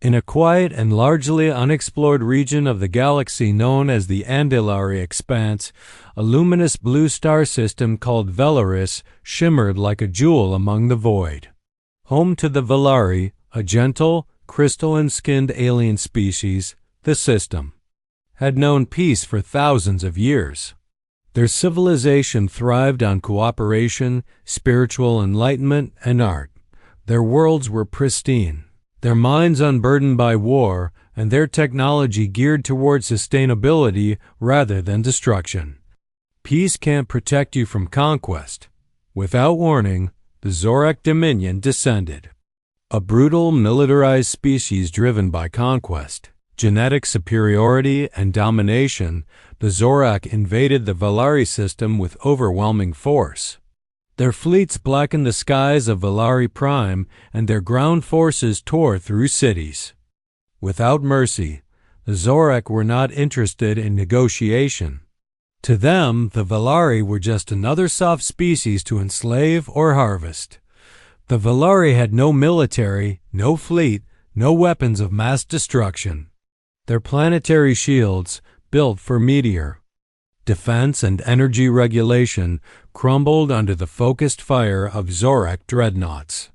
In a quiet and largely unexplored region of the galaxy known as the Andalari Expanse, a luminous blue star system called Velaris shimmered like a jewel among the void. Home to the Velari, a gentle, crystalline-skinned alien species, the system had known peace for thousands of years. Their civilization thrived on cooperation, spiritual enlightenment, and art. Their worlds were pristine, their minds unburdened by war, and their technology geared toward sustainability rather than destruction. Peace can't protect you from conquest. Without warning, the Zorak Dominion descended. A brutal, militarized species driven by conquest, genetic superiority, and domination, the Zorak invaded the Velari system with overwhelming force. Their fleets blackened the skies of Velari Prime, and their ground forces tore through cities. Without mercy, the Zorak were not interested in negotiation. To them, the Velari were just another soft species to enslave or harvest. The Velari had no military, no fleet, no weapons of mass destruction. Their planetary shields, built for meteor defense and energy regulation, crumbled under the focused fire of Zorak dreadnoughts.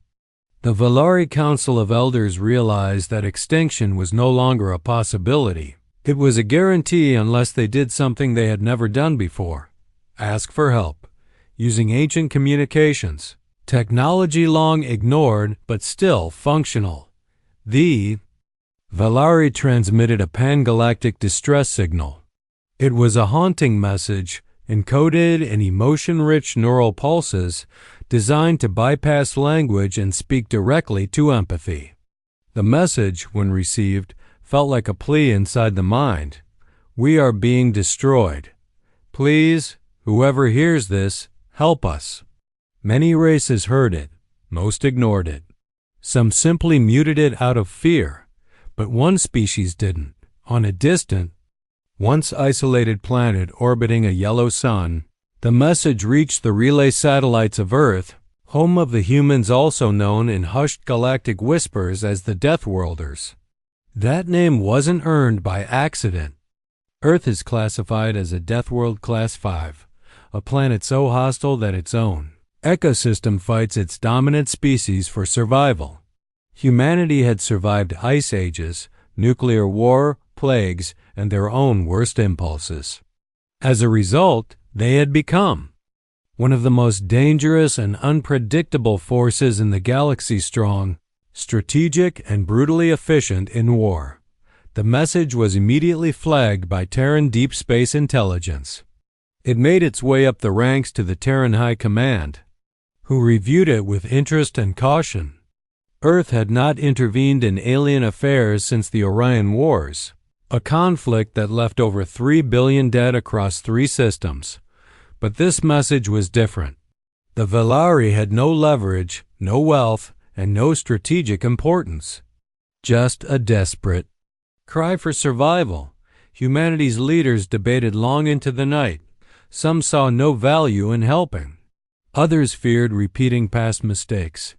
The Velari Council of Elders realized that extinction was no longer a possibility. It was a guarantee unless they did something they had never done before: ask for help, using ancient communications, technology long ignored but still functional. The Velari transmitted a pan-galactic distress signal. It was a haunting message, encoded in emotion-rich neural pulses, designed to bypass language and speak directly to empathy. The message, when received, felt like a plea inside the mind. We are being destroyed. Please, whoever hears this, help us. Many races heard it, most ignored it. Some simply muted it out of fear. But one species didn't. On a distant, once isolated planet orbiting a yellow sun, the message reached the relay satellites of Earth, home of the humans also known in hushed galactic whispers as the Deathworlders. That name wasn't earned by accident. Earth is classified as a Deathworld Class 5, a planet so hostile that its own ecosystem fights its dominant species for survival. Humanity had survived ice ages, nuclear war, plagues, and their own worst impulses. As a result, they had become one of the most dangerous and unpredictable forces in the galaxy, strong, strategic, and brutally efficient in war. The message was immediately flagged by Terran Deep Space Intelligence. It made its way up the ranks to the Terran High Command, who reviewed it with interest and caution. Earth had not intervened in alien affairs since the Orion Wars, a conflict that left over 3 billion dead across 3 systems. But this message was different. The Velari had no leverage, no wealth, and no strategic importance. Just a desperate cry for survival. Humanity's leaders debated long into the night. Some saw no value in helping. Others feared repeating past mistakes.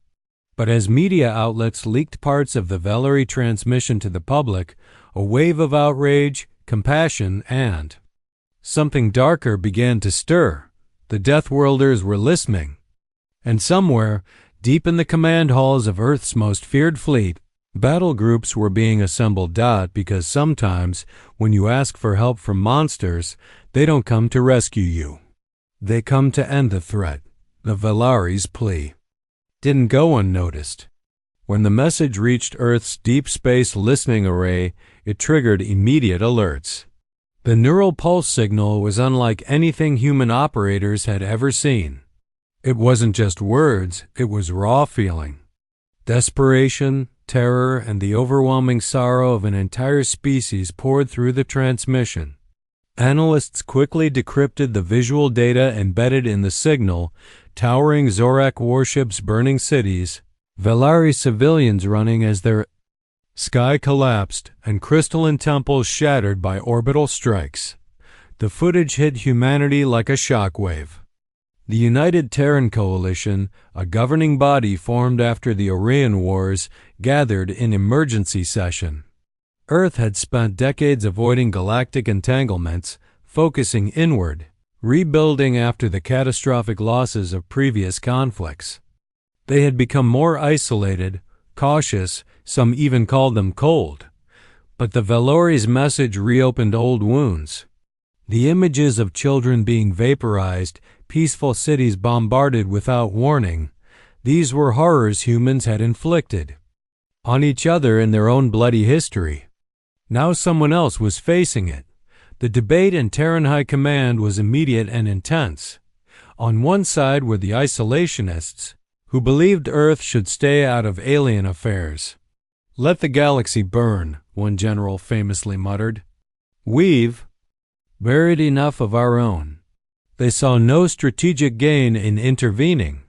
But as media outlets leaked parts of the Velari transmission to the public, a wave of outrage, compassion, and something darker began to stir. The Deathworlders were listening. And somewhere, deep in the command halls of Earth's most feared fleet, battle groups were being assembled. Because sometimes, when you ask for help from monsters, they don't come to rescue you. They come to end the threat. The Velari's plea didn't go unnoticed. When the message reached Earth's deep space listening array, it triggered immediate alerts. The neural pulse signal was unlike anything human operators had ever seen. It wasn't just words, it was raw feeling. Desperation, terror, and the overwhelming sorrow of an entire species poured through the transmission. Analysts quickly decrypted the visual data embedded in the signal: towering Zorak warships burning cities, Velari civilians running as their sky collapsed, and crystalline temples shattered by orbital strikes. The footage hit humanity like a shockwave. The United Terran Coalition, a governing body formed after the Orion Wars, gathered in emergency session. Earth had spent decades avoiding galactic entanglements, focusing inward, rebuilding after the catastrophic losses of previous conflicts. They had become more isolated, cautious, some even called them cold. But the Valori's message reopened old wounds. The images of children being vaporized, peaceful cities bombarded without warning, these were horrors humans had inflicted on each other in their own bloody history. Now someone else was facing it. The debate in Terran High Command was immediate and intense. On one side were the isolationists, who believed Earth should stay out of alien affairs. "Let the galaxy burn," one general famously muttered. "We've buried enough of our own." They saw no strategic gain in intervening.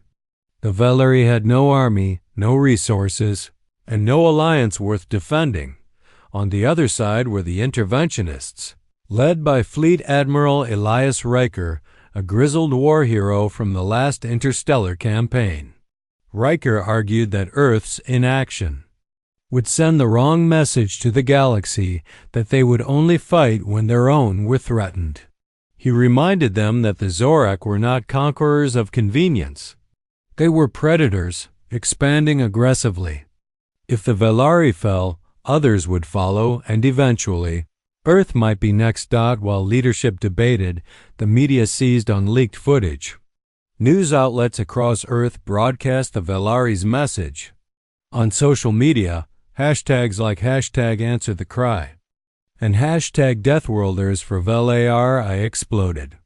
The Valori had no army, no resources, and no alliance worth defending. On the other side were the interventionists, led by Fleet Admiral Elias Riker, a grizzled war hero from the last interstellar campaign. Riker argued that Earth's inaction would send the wrong message to the galaxy, that they would only fight when their own were threatened. He reminded them that the Zorak were not conquerors of convenience. They were predators, expanding aggressively. If the Valari fell, others would follow, and eventually, Earth might be next. While leadership debated, the media seized on leaked footage. News outlets across Earth broadcast the Valari's message. On social media, hashtags like #AnswerTheCry and #Deathworlders for Valari exploded.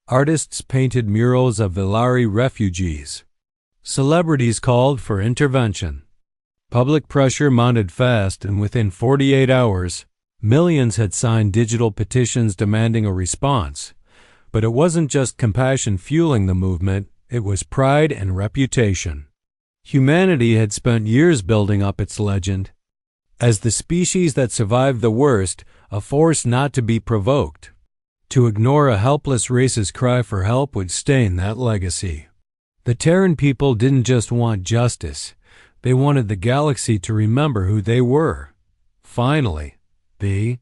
Artists painted murals of Valari refugees. Celebrities called for intervention. Public pressure mounted fast, and within 48 hours, millions had signed digital petitions demanding a response. But it wasn't just compassion fueling the movement, it was pride and reputation. Humanity had spent years building up its legend as the species that survived the worst, a force not to be provoked. To ignore a helpless race's cry for help would stain that legacy. The Terran people didn't just want justice, they wanted the galaxy to remember who they were. Finally, the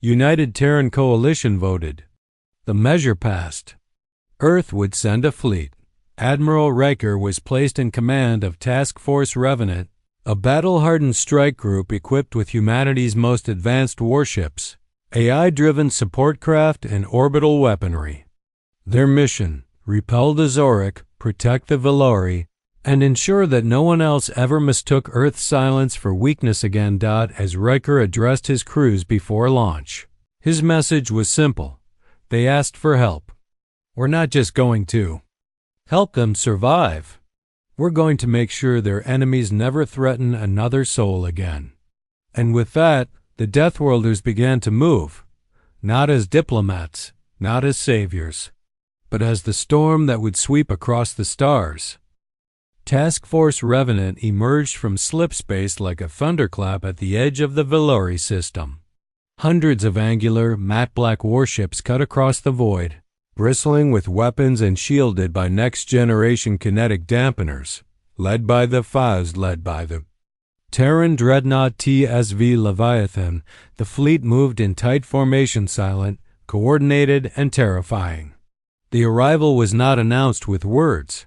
United Terran Coalition voted. The measure passed. Earth would send a fleet. Admiral Riker was placed in command of Task Force Revenant, a battle-hardened strike group equipped with humanity's most advanced warships, AI-driven support craft, and orbital weaponry. Their mission: repel the Zorak, protect the Valori, and ensure that no one else ever mistook Earth's silence for weakness again. As Riker addressed his crews before launch, his message was simple. They asked for help. We're not just going to help them survive. We're going to make sure their enemies never threaten another soul again. And with that, the Deathworlders began to move, not as diplomats, not as saviors, but as the storm that would sweep across the stars. Task Force Revenant emerged from slipspace like a thunderclap at the edge of the Valori system. Hundreds of angular, matte-black warships cut across the void, bristling with weapons and shielded by next-generation kinetic dampeners, led by the Terran dreadnought TSV Leviathan. The fleet moved in tight formation, silent, coordinated, and terrifying. The arrival was not announced with words.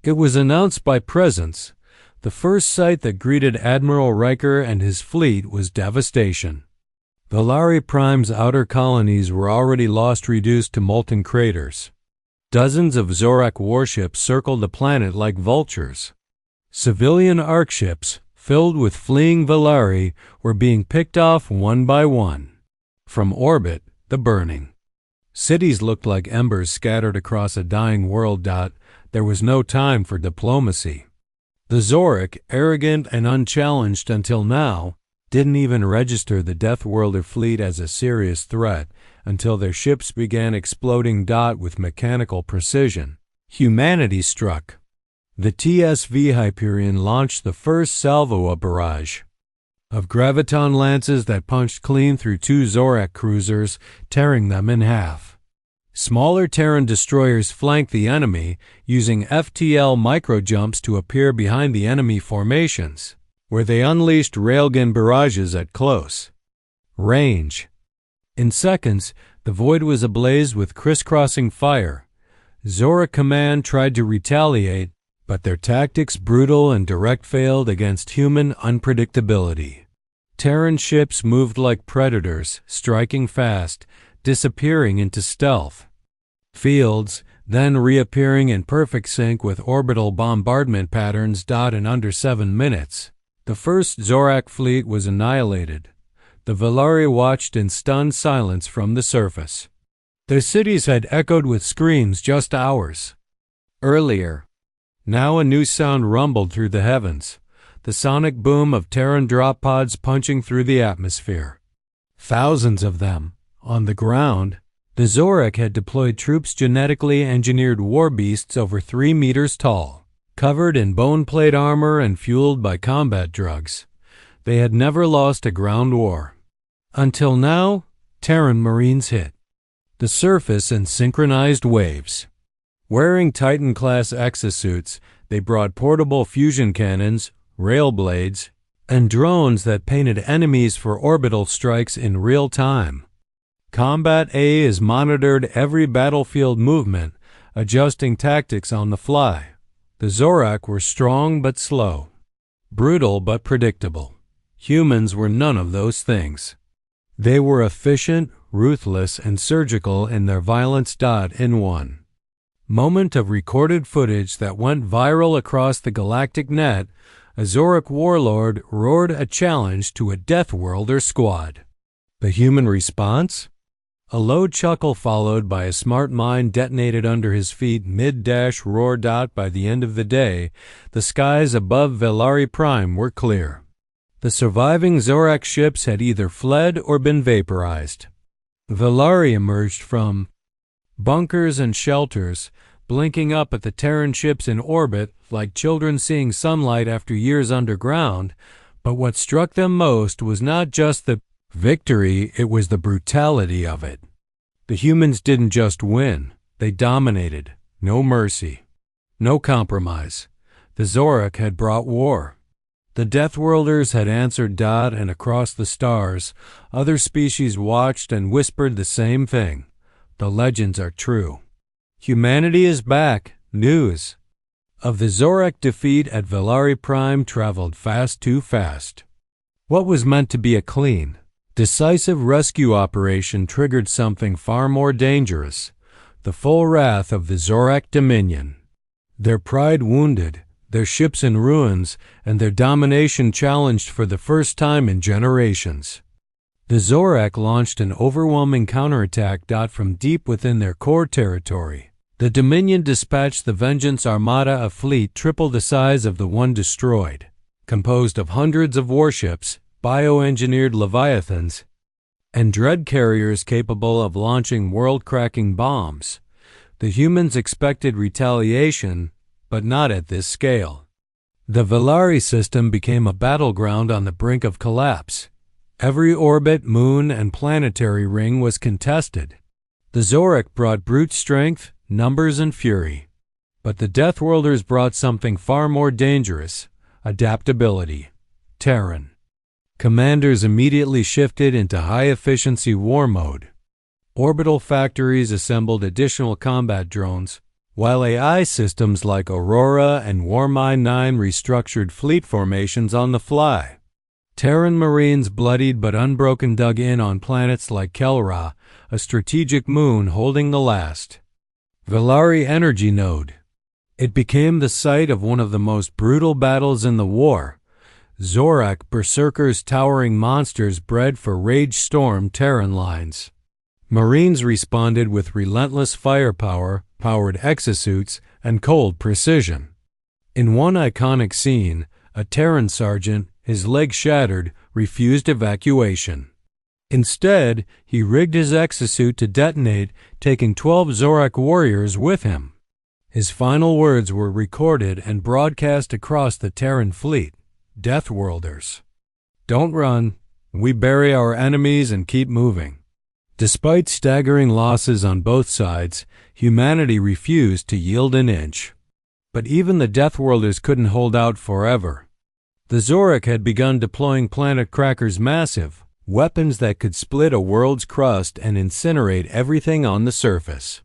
It was announced by presence. The first sight that greeted Admiral Riker and his fleet was devastation. Valari Prime's outer colonies were already lost, reduced to molten craters. Dozens of Zorak warships circled the planet like vultures. Civilian arc ships, filled with fleeing Valari, were being picked off one by one. From orbit, the burning cities looked like embers scattered across a dying world. There was no time for diplomacy. The Zorak, arrogant and unchallenged until now, didn't even register the Deathworlder fleet as a serious threat until their ships began exploding. With mechanical precision, humanity struck. The TSV Hyperion launched the first salvo, a barrage of graviton lances that punched clean through two Zorak cruisers, tearing them in half. Smaller Terran destroyers flanked the enemy, using FTL microjumps to appear behind the enemy formations, where they unleashed railgun barrages at close range. In seconds, the void was ablaze with crisscrossing fire. Zorak Command tried to retaliate, but their tactics, brutal and direct, failed against human unpredictability. Terran ships moved like predators, striking fast, disappearing into stealth fields, then reappearing in perfect sync with orbital bombardment patterns. In under 7 minutes, the first Zorak fleet was annihilated. The Velari watched in stunned silence from the surface. Their cities had echoed with screams just hours earlier. Now a new sound rumbled through the heavens, the sonic boom of Terran drop pods punching through the atmosphere. Thousands of them, on the ground. The Zorak had deployed troops, genetically engineered war beasts over 3 meters tall, covered in bone plate armor and fueled by combat drugs. They had never lost a ground war. Until now, Terran Marines hit the surface in synchronized waves. Wearing Titan-class exosuits, they brought portable fusion cannons, rail blades, and drones that painted enemies for orbital strikes in real time. Combat A is monitored every battlefield movement, adjusting tactics on the fly. The Zorak were strong but slow, brutal but predictable. Humans were none of those things. They were efficient, ruthless, and surgical in their violence. In one moment of recorded footage that went viral across the galactic net, a Zorak warlord roared a challenge to a Deathworlder squad. The human response? A low chuckle followed by a smart mine detonated under his feet mid-roar. By the end of the day, the skies above Velari Prime were clear. The surviving Zorak ships had either fled or been vaporized. Velari emerged from bunkers and shelters, blinking up at the Terran ships in orbit like children seeing sunlight after years underground. But what struck them most was not just the victory, it was the brutality of it. The humans didn't just win, they dominated. No mercy, no compromise. The Zorak had brought war. The Deathworlders had answered. And across the stars, other species watched and whispered the same thing. The legends are true. Humanity is back. News of the Zorak defeat at Velari Prime traveled fast, too fast. What was meant to be a clean, decisive rescue operation triggered something far more dangerous: the full wrath of the Zorak Dominion. Their pride wounded, their ships in ruins, and their domination challenged for the first time in generations. The Zorak launched an overwhelming counterattack. From deep within their core territory, the Dominion dispatched the Vengeance Armada, a fleet triple the size of the one destroyed, composed of hundreds of warships, bioengineered leviathans, and dread carriers capable of launching world-cracking bombs. The humans expected retaliation, but not at this scale. The Velari system became a battleground on the brink of collapse. Every orbit, moon, and planetary ring was contested. The Zorak brought brute strength, numbers, and fury. But the Deathworlders brought something far more dangerous: adaptability. Terran commanders immediately shifted into high-efficiency war mode. Orbital factories assembled additional combat drones, while AI systems like Aurora and Warmine 9 restructured fleet formations on the fly. Terran Marines, bloodied but unbroken, dug in on planets like Kelra, a strategic moon holding the last Velari energy node. It became the site of one of the most brutal battles in the war. Zorak berserkers, towering monsters bred for rage-storm Terran lines. Marines responded with relentless firepower, powered exosuits, and cold precision. In one iconic scene, a Terran sergeant, his leg shattered, refused evacuation. Instead, he rigged his exosuit to detonate, taking 12 Zorak warriors with him. His final words were recorded and broadcast across the Terran fleet: Deathworlders, don't run. We bury our enemies and keep moving. Despite staggering losses on both sides, humanity refused to yield an inch. But even the Deathworlders couldn't hold out forever. The Zorak had begun deploying planet crackers massive, weapons that could split a world's crust and incinerate everything on the surface.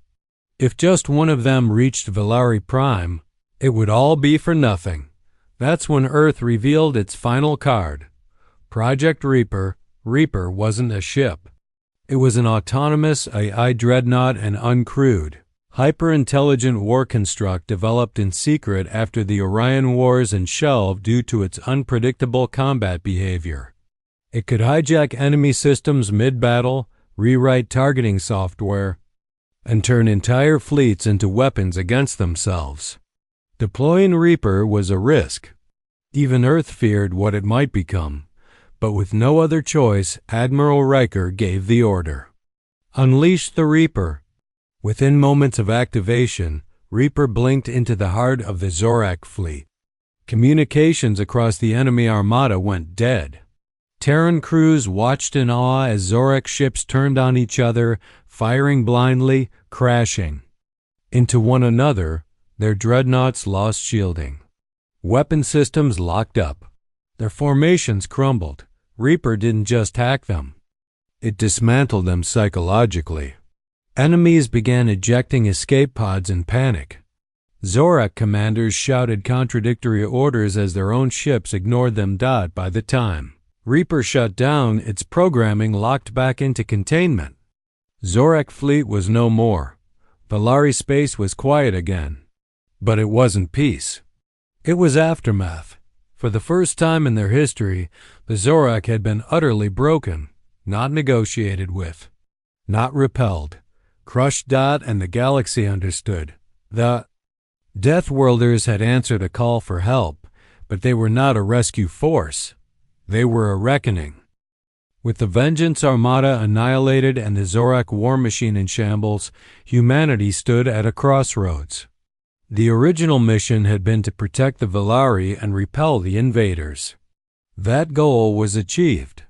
If just one of them reached Velari Prime, it would all be for nothing. That's when Earth revealed its final card. Project Reaper. Reaper wasn't a ship. It was an autonomous AI dreadnought and uncrewed, hyper-intelligent war construct developed in secret after the Orion Wars and shelved due to its unpredictable combat behavior. It could hijack enemy systems mid-battle, rewrite targeting software, and turn entire fleets into weapons against themselves. Deploying Reaper was a risk. Even Earth feared what it might become. But with no other choice, Admiral Riker gave the order. Unleash the Reaper. Within moments of activation, Reaper blinked into the heart of the Zorak fleet. Communications across the enemy armada went dead. Terran crews watched in awe as Zorak ships turned on each other, firing blindly, crashing into one another. Their dreadnoughts lost shielding. Weapon systems locked up. Their formations crumbled. Reaper didn't just hack them. It dismantled them psychologically. Enemies began ejecting escape pods in panic. Zorak commanders shouted contradictory orders as their own ships ignored them. By the time Reaper shut down, its programming locked back into containment. Zorak fleet was no more. Velari space was quiet again. But it wasn't peace. It was aftermath. For the first time in their history, the Zorak had been utterly broken, not negotiated with, not repelled, crushed. And the galaxy understood. The Deathworlders had answered a call for help, but they were not a rescue force. They were a reckoning. With the Vengeance Armada annihilated and the Zorak war machine in shambles, humanity stood at a crossroads. The original mission had been to protect the Velari and repel the invaders. That goal was achieved.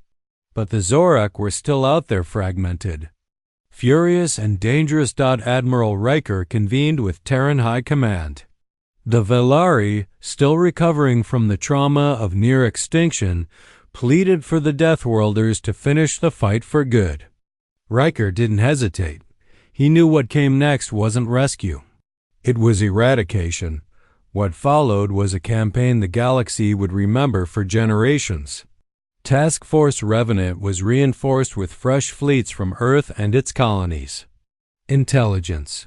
But the Zorak were still out there fragmented. Furious and dangerous. Admiral Riker convened with Terran High Command. The Velari, still recovering from the trauma of near extinction, pleaded for the Deathworlders to finish the fight for good. Riker didn't hesitate. He knew what came next wasn't rescue. It was eradication. What followed was a campaign the galaxy would remember for generations. Task Force Revenant was reinforced with fresh fleets from Earth and its colonies. Intelligence.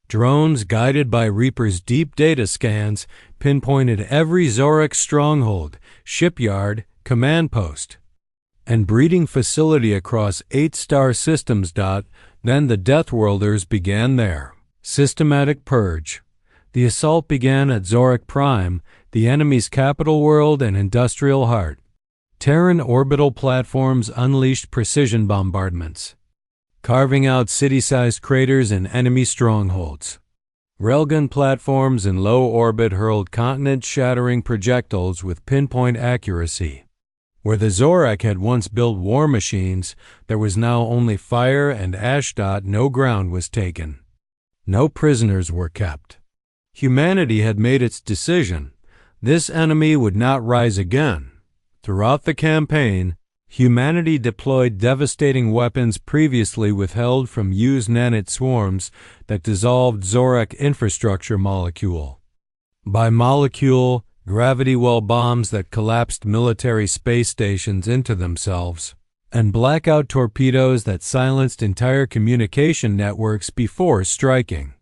Drones guided by Reaper's deep data scans pinpointed every Zorak stronghold, shipyard, command post, and breeding facility across 8-star systems. Then the Deathworlders began their systematic purge. The assault began at Zorak Prime, the enemy's capital world and industrial heart. Terran orbital platforms unleashed precision bombardments, carving out city-sized craters in enemy strongholds. Railgun platforms in low orbit hurled continent-shattering projectiles with pinpoint accuracy. Where the Zorak had once built war machines, there was now only fire and ash. No ground was taken. No prisoners were kept. Humanity had made its decision. This enemy would not rise again. Throughout the campaign, humanity deployed devastating weapons previously withheld from used nanite swarms that dissolved Zorak infrastructure molecule by molecule, gravity well bombs that collapsed military space stations into themselves, and blackout torpedoes that silenced entire communication networks before striking.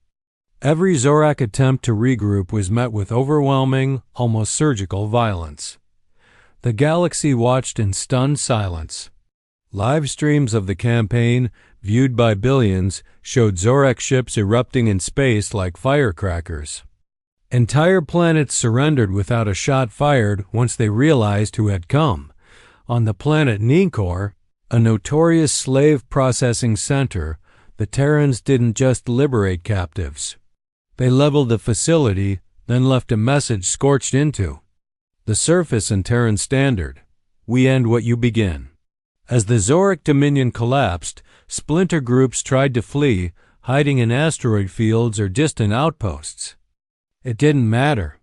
Every Zorak attempt to regroup was met with overwhelming, almost surgical violence. The galaxy watched in stunned silence. Live streams of the campaign, viewed by billions, showed Zorak ships erupting in space like firecrackers. Entire planets surrendered without a shot fired once they realized who had come. On the planet Ninkor, a notorious slave processing center, the Terrans didn't just liberate captives. They leveled the facility, then left a message scorched into the surface in Terran standard: "We end what you begin." As the Zorak Dominion collapsed, Splinter groups tried to flee, hiding in asteroid fields or distant outposts. It didn't matter.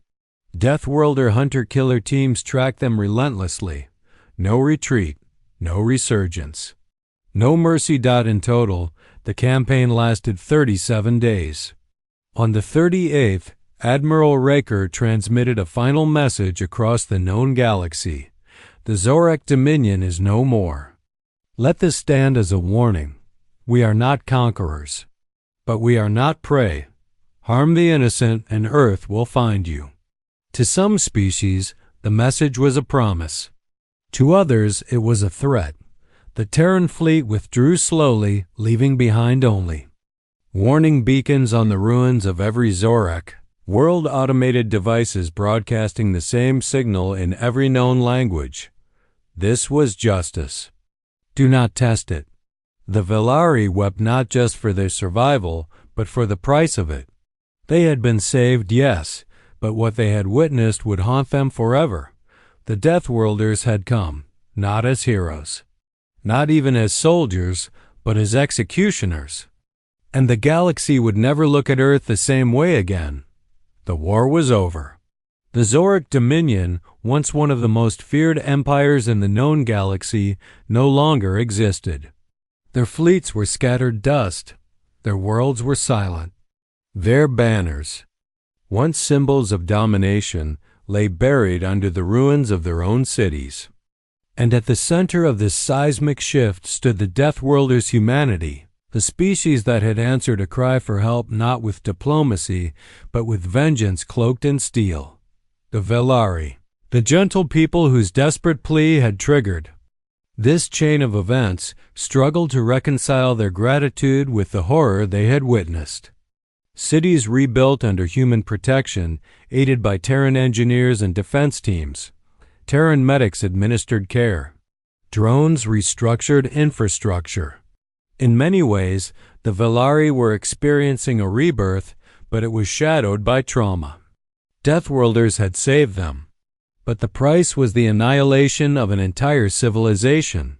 Deathworlder hunter-killer teams tracked them relentlessly. No retreat, no resurgence. No mercy. In total, the campaign lasted 37 days. On the 38th, Admiral Riker transmitted a final message across the known galaxy. The Zorak Dominion is no more. Let this stand as a warning. We are not conquerors. But we are not prey. Harm the innocent and Earth will find you. To some species, the message was a promise. To others, it was a threat. The Terran fleet withdrew slowly, leaving behind only warning beacons on the ruins of every Zorak, world automated devices broadcasting the same signal in every known language. This was justice. Do not test it. The Velari wept not just for their survival, but for the price of it. They had been saved, yes, but what they had witnessed would haunt them forever. The Deathworlders had come, not as heroes, not even as soldiers, but as executioners. And the galaxy would never look at Earth the same way again. The war was over. The Zorak Dominion, once one of the most feared empires in the known galaxy, no longer existed. Their fleets were scattered dust. Their worlds were silent. Their banners, once symbols of domination, lay buried under the ruins of their own cities. And at the center of this seismic shift stood the Deathworlders' humanity, the species that had answered a cry for help not with diplomacy, but with vengeance cloaked in steel. The Velari, the gentle people whose desperate plea had triggered. This chain of events struggled to reconcile their gratitude with the horror they had witnessed. Cities rebuilt under human protection, aided by Terran engineers and defense teams. Terran medics administered care. Drones restructured infrastructure. In many ways, the Velari were experiencing a rebirth, but it was shadowed by trauma. Deathworlders had saved them, but the price was the annihilation of an entire civilization.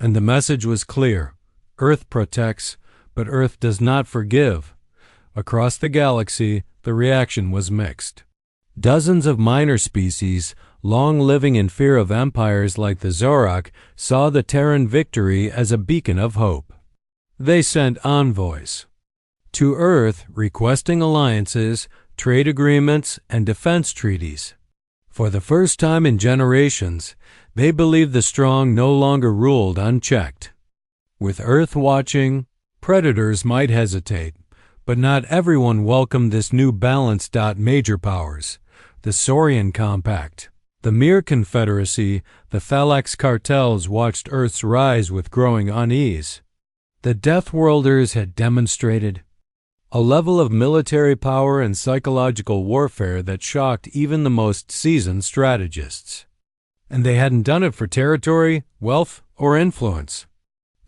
And the message was clear. Earth protects, but Earth does not forgive. Across the galaxy, the reaction was mixed. Dozens of minor species, long living in fear of empires like the Zorak, saw the Terran victory as a beacon of hope. They sent envoys to Earth requesting alliances, trade agreements, and defense treaties. For the first time in generations, they believed the strong no longer ruled unchecked. With Earth watching, predators might hesitate, but not everyone welcomed this new balance. Major powers, the Saurian Compact, the Mir Confederacy, the Thalax cartels watched Earth's rise with growing unease. The Deathworlders had demonstrated a level of military power and psychological warfare that shocked even the most seasoned strategists. And they hadn't done it for territory, wealth, or influence.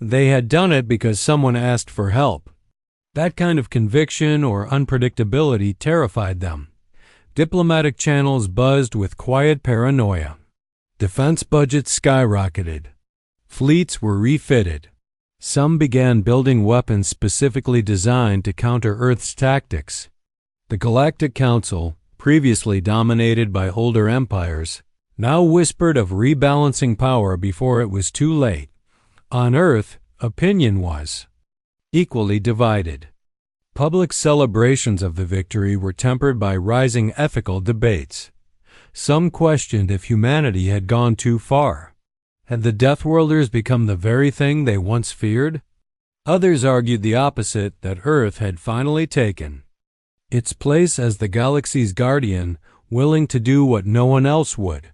They had done it because someone asked for help. That kind of conviction or unpredictability terrified them. Diplomatic channels buzzed with quiet paranoia. Defense budgets skyrocketed. Fleets were refitted. Some began building weapons specifically designed to counter Earth's tactics. The Galactic Council, previously dominated by older empires, now whispered of rebalancing power before it was too late. On Earth, opinion was equally divided. Public celebrations of the victory were tempered by rising ethical debates. Some questioned if humanity had gone too far. Had the Deathworlders become the very thing they once feared? Others argued the opposite, that Earth had finally taken its place as the galaxy's guardian, willing to do what no one else would.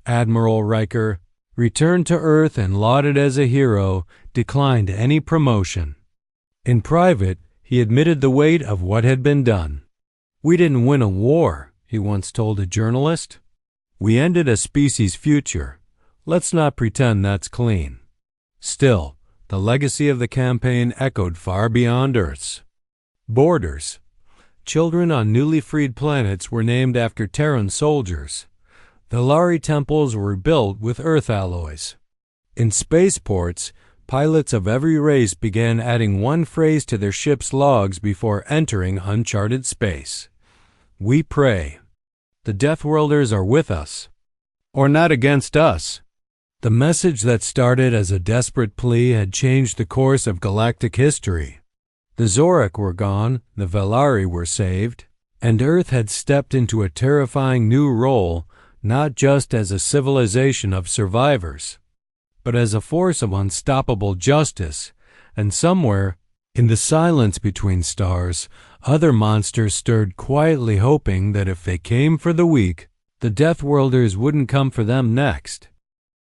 Admiral Riker, returned to Earth and lauded as a hero, declined any promotion. In private, he admitted the weight of what had been done. "We didn't win a war," he once told a journalist. "We ended a species' future. Let's not pretend that's clean." Still, the legacy of the campaign echoed far beyond Earth's borders. Children on newly freed planets were named after Terran soldiers. The Velari temples were built with Earth alloys. In spaceports, pilots of every race began adding one phrase to their ship's logs before entering uncharted space. We pray. The Deathworlders are with us, or not against us. The message that started as a desperate plea had changed the course of galactic history. The Zorak were gone, the Velari were saved, and Earth had stepped into a terrifying new role, not just as a civilization of survivors, but as a force of unstoppable justice. And somewhere, in the silence between stars, other monsters stirred quietly, hoping that if they came for the weak, the Deathworlders wouldn't come for them next.